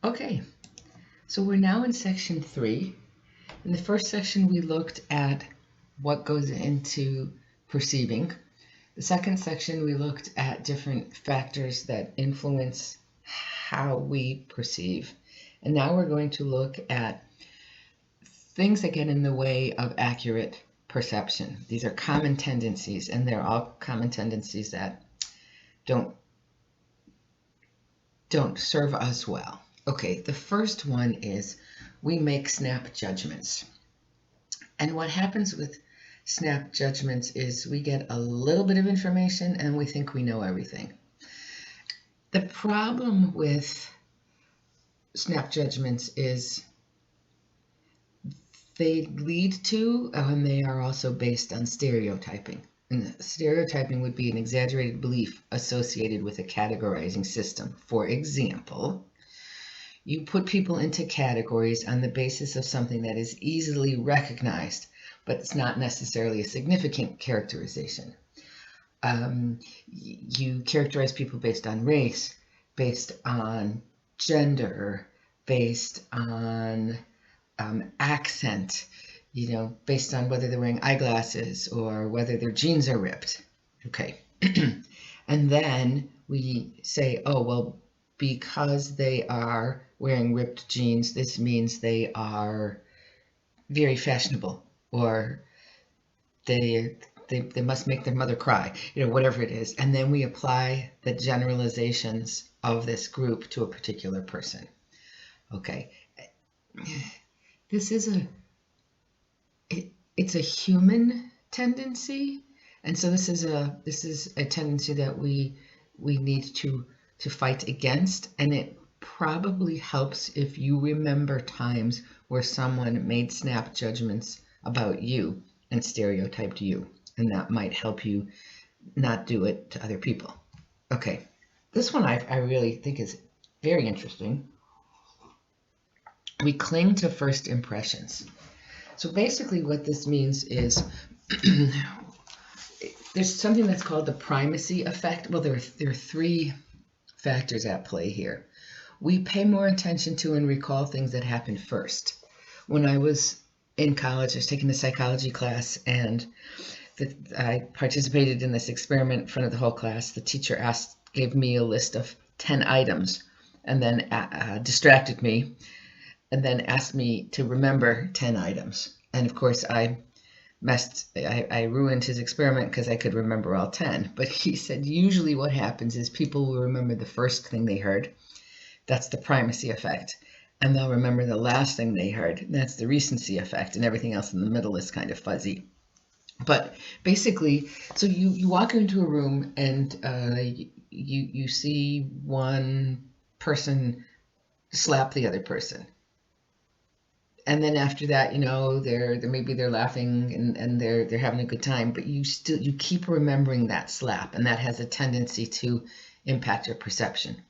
Okay, so we're now in section 3. In the first section, we looked at what goes into perceiving. The second section, we looked at different factors that influence how we perceive. And now we're going to look at things that get in the way of accurate perception. These are common tendencies, and they're all common tendencies that don't serve us well. Okay, the first one is we make snap judgments. And what happens with snap judgments is we get a little bit of information and we think we know everything. The problem with snap judgments is they lead to, and they are also based on stereotyping. And stereotyping would be an exaggerated belief associated with a categorizing system. For example, you put people into categories on the basis of something that is easily recognized, but it's not necessarily a significant characterization. You characterize people based on race, based on gender, based on accent, based on whether they're wearing eyeglasses or whether their jeans are ripped. Okay. And then we say, oh, well, because they are wearing ripped jeans, this means they are very fashionable, or they must make their mother cry, whatever it is. And then we apply the generalizations of this group to a particular person. Okay. This is it's a human tendency, and so this is a tendency that we need to fight against, and it probably helps if you remember times where someone made snap judgments about you and stereotyped you, and that might help you not do it to other people. Okay, this one I really think is very interesting. We cling to first impressions. So basically what this means is there's something that's called the primacy effect. Well, there are 3 factors at play here. We pay more attention to and recall things that happened first. When I was in college, I was taking a psychology class, and I participated in this experiment in front of the whole class. The teacher gave me a list of 10 items and then distracted me, and then asked me to remember 10 items. And of course, I ruined his experiment because I could remember all 10. But he said usually what happens is people will remember the first thing they heard. That's the primacy effect. And they'll remember the last thing they heard. That's the recency effect. And everything else in the middle is kind of fuzzy. But basically, so you walk into a room and you see one person slap the other person. And then after that, maybe they're laughing and they're having a good time, but you keep remembering that slap, and that has a tendency to impact your perception.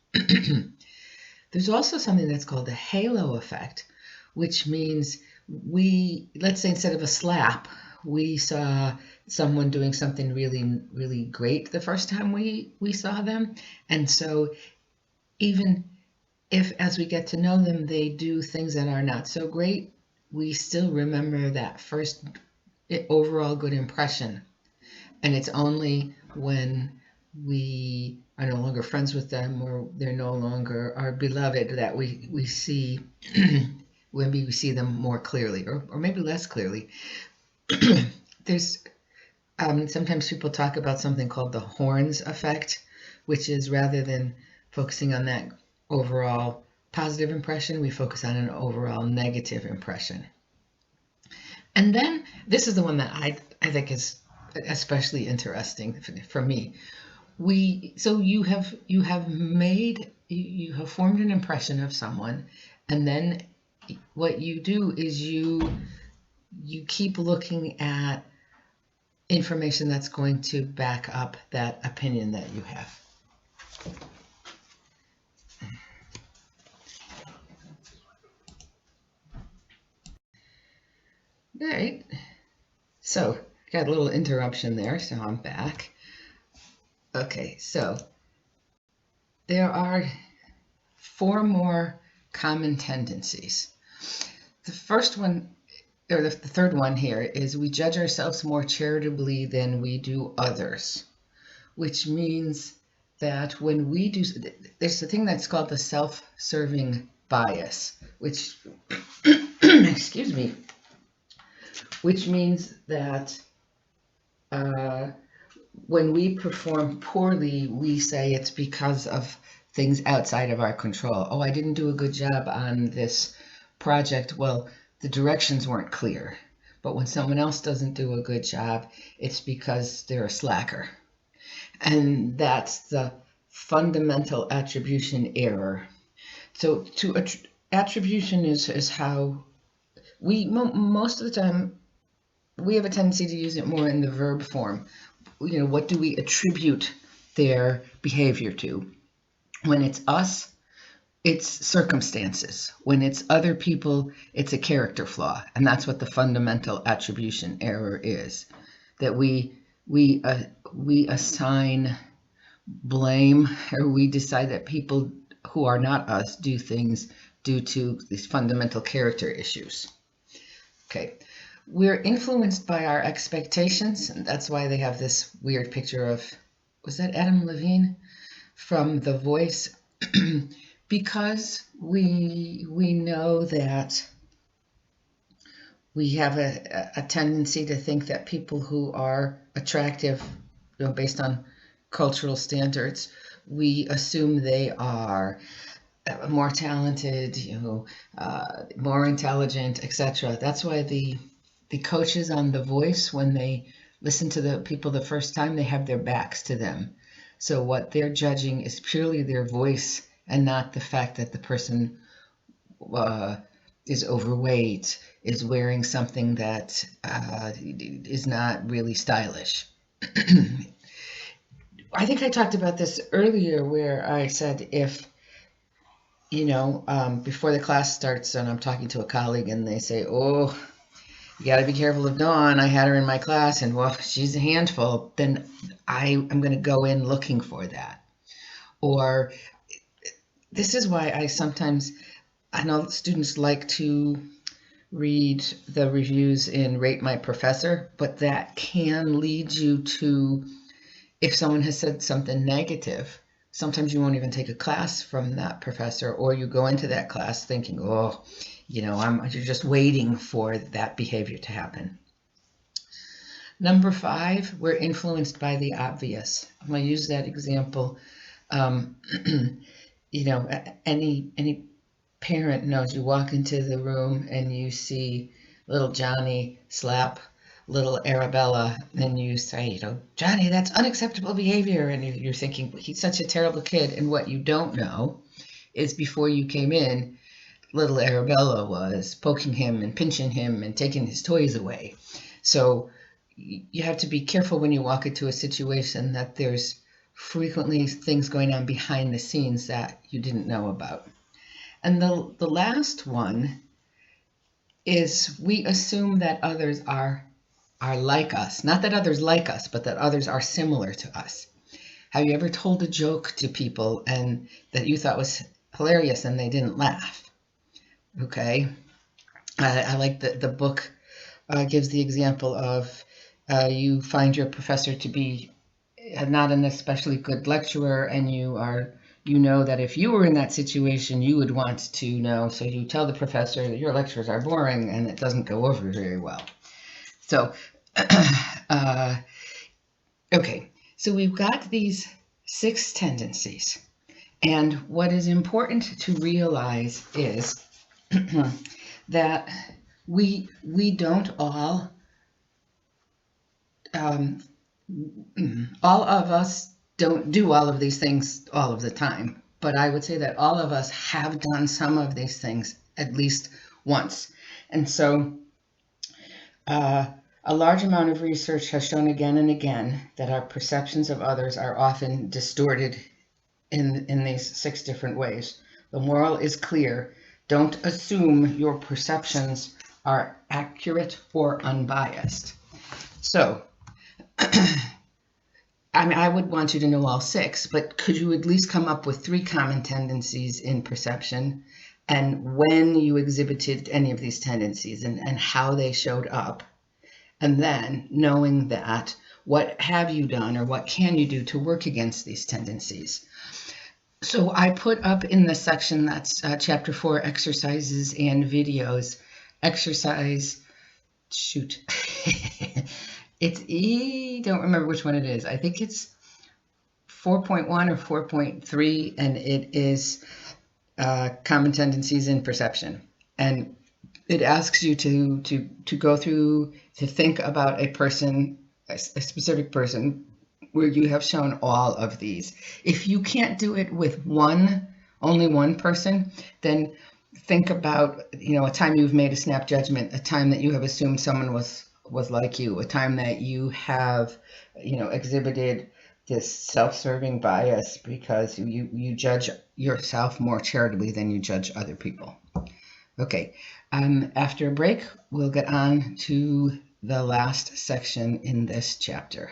There's also something that's called the halo effect, which means let's say instead of a slap, we saw someone doing something really, really great the first time we saw them. And so even if as we get to know them, they do things that are not so great, we still remember that first overall good impression. And it's only when we are no longer friends with them or they're no longer our beloved that we see when we see them more clearly, or maybe less clearly. There's sometimes people talk about something called the horns effect, which is rather than focusing on that overall positive impression, we focus on an overall negative impression. And then this is the one that I think is especially interesting for me. You have formed an impression of someone, and then what you do is you keep looking at information that's going to back up that opinion that you have. All right, so got a little interruption there, so I'm back. Okay, so there are 4 more common tendencies. The first one, or the third one here, is we judge ourselves more charitably than we do others, which means that when we do, there's a thing that's called the self-serving bias, which, excuse me, which means that when we perform poorly, we say it's because of things outside of our control. Oh, I didn't do a good job on this project. Well, the directions weren't clear. But when someone else doesn't do a good job, it's because they're a slacker. And that's the fundamental attribution error. So attribution is how most of the time, we have a tendency to use it more in the verb form. What do we attribute their behavior to? When it's us, it's circumstances. When it's other people, it's a character flaw. And that's what the fundamental attribution error is. That we assign blame, or we decide that people who are not us do things due to these fundamental character issues. Okay. We're influenced by our expectations, and that's why they have this weird picture of, was that Adam Levine from The Voice? Because we know that we have a tendency to think that people who are attractive, based on cultural standards, we assume they are more talented, more intelligent, etc. That's why the coaches on The Voice, when they listen to the people the first time, they have their backs to them. So what they're judging is purely their voice and not the fact that the person is overweight, is wearing something that is not really stylish. I think I talked about this earlier where I said if, before the class starts and I'm talking to a colleague and they say, oh, you got to be careful of Dawn. I had her in my class and, well, she's a handful. Then I'm going to go in looking for that. Or this is why I know students like to read the reviews in Rate My Professor, but that can lead you to, if someone has said something negative, sometimes you won't even take a class from that professor, or you go into that class thinking, oh, you're just waiting for that behavior to happen. Number 5, we're influenced by the obvious. I'm going to use that example. Any parent knows you walk into the room and you see little Johnny slap little Arabella, and you say, Johnny, that's unacceptable behavior. And you're thinking, he's such a terrible kid. And what you don't know is before you came in, little Arabella was poking him and pinching him and taking his toys away. So you have to be careful when you walk into a situation that there's frequently things going on behind the scenes that you didn't know about. And the last one is we assume that others are like us. Not that others like us, but that others are similar to us. Have you ever told a joke to people and that you thought was hilarious and they didn't laugh? Okay. I like the book gives the example of you find your professor to be not an especially good lecturer, and you know that if you were in that situation, you would want to know. So you tell the professor that your lectures are boring and it doesn't go over very well. So, okay, so we've got these 6 tendencies. And what is important to realize is that we don't all of us don't do all of these things all of the time. But I would say that all of us have done some of these things at least once. And so a large amount of research has shown again and again that our perceptions of others are often distorted in these 6 different ways. The moral is clear. Don't assume your perceptions are accurate or unbiased. So, I would want you to know all 6, but could you at least come up with 3 common tendencies in perception? and when you exhibited any of these tendencies and how they showed up. And then knowing that, what have you done or what can you do to work against these tendencies? So I put up in the section that's chapter 4, exercises and videos, exercise, shoot. Don't remember which one it is. I think it's 4.1 or 4.3, and it is common tendencies in perception. And it asks you to go through, to think about a person, a specific person, where you have shown all of these. If you can't do it with only one person, then think about, a time you've made a snap judgment, a time that you have assumed someone was like you, a time that you have, exhibited this self-serving bias because you judge yourself more charitably than you judge other people. Okay, after a break, we'll get on to the last section in this chapter.